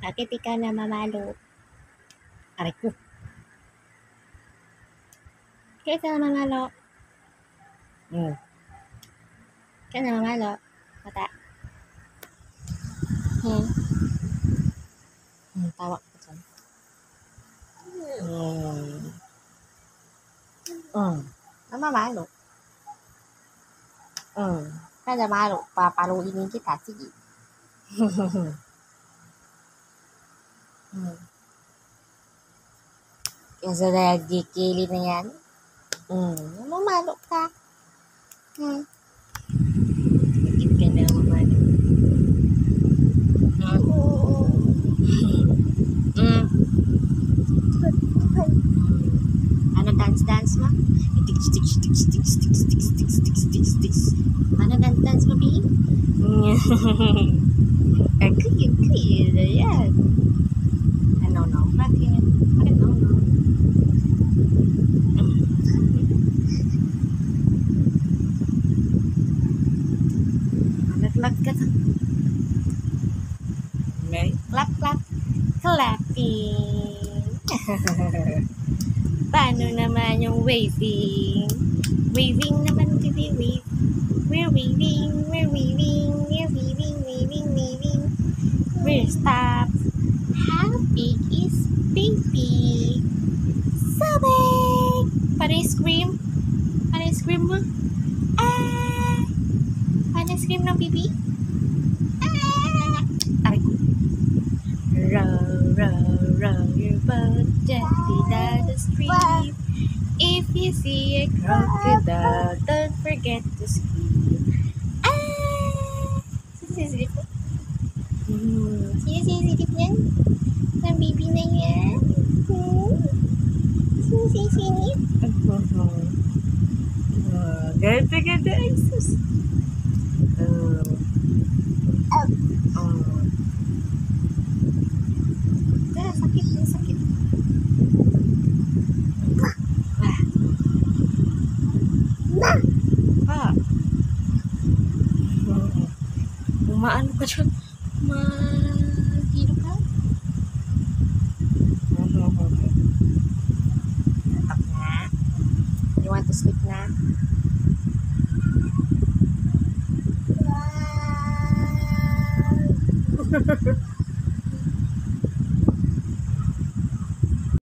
Bakit ikaw na mamalo? Aray ko. Bakit ikaw na mamalo? Ikaw na mamalo. Mata. Tawa ko dyan. Mamalo. Kada malo, papaluin kita. Sige. Yung sa nagkikili na yan. Mamalo ka. Bakit ka na mamalo? Ano dance mo? Sticks. Ano dance mo, Bi? Kuya. Ayan. Ano, no? Bakit? No? Naglag ka na. Clapping. Paano naman yung waving? Waving naman, baby, wave. We're waving. We're stopped. How big is baby? So big! Paano scream mo? Paano scream ng baby? Aray ko. Row your boat gently down the stream. If you see a crocodile, don't forget to scream. Sinisilip ko. Sinisilip niyan? Ang baby na yan? Sinisilip? Ganda, ay sus. Sakit. Umaano ka dyan? Mahilo ka? Natak na? You want to sleep na? Wow!